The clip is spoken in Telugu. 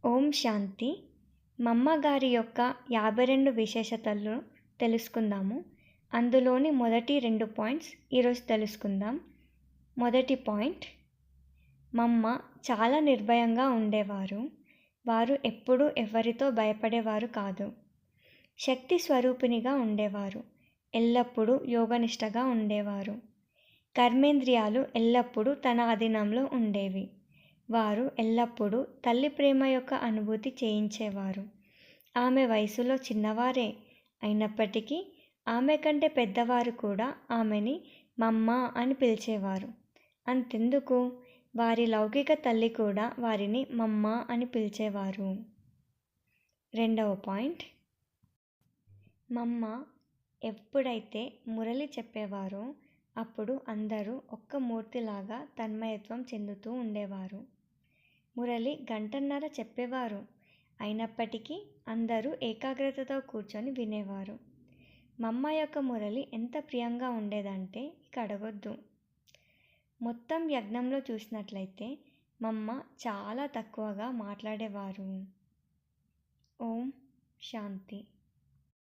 ఓం శాంతి. మమ్మ గారి యొక్క 52 విశేషతలు తెలుసుకుందాము. అందులోని మొదటి 2 పాయింట్స్ ఈరోజు తెలుసుకుందాం. మొదటి పాయింట్, మమ్మ చాలా నిర్భయంగా ఉండేవారు. వారు ఎప్పుడూ ఎవరితో భయపడేవారు కాదు. శక్తి స్వరూపిణిగా ఉండేవారు. ఎల్లప్పుడూ యోగనిష్టగా ఉండేవారు. కర్మేంద్రియాలు ఎల్లప్పుడూ తన అధీనంలో ఉండేవి. వారు ఎల్లప్పుడూ తల్లి ప్రేమ యొక్క అనుభూతి చేయించేవారు. ఆమె వయసులో చిన్నవారే అయినప్పటికీ ఆమె కంటే పెద్దవారు కూడా ఆమెని మమ్మ అని పిలిచేవారు. అంతెందుకు, వారి లౌకిక తల్లి కూడా వారిని మమ్మ అని పిలిచేవారు. రెండవ పాయింట్, మమ్మ ఎప్పుడైతే మురళి చెప్పేవారో అప్పుడు అందరూ ఒక్క మూర్తిలాగా తన్మయత్వం చెందుతూ ఉండేవారు. మురళి గంటన్నర చెప్పేవారు. అయినప్పటికీ అందరూ ఏకాగ్రతతో కూర్చొని వినేవారు. మమ్మ యొక్క మురళి ఎంత ప్రియంగా ఉండేదంటే ఇక అడగొద్దు. మొత్తం యజ్ఞంలో చూసినట్లయితే మమ్మ చాలా తక్కువగా మాట్లాడేవారు. ఓం శాంతి.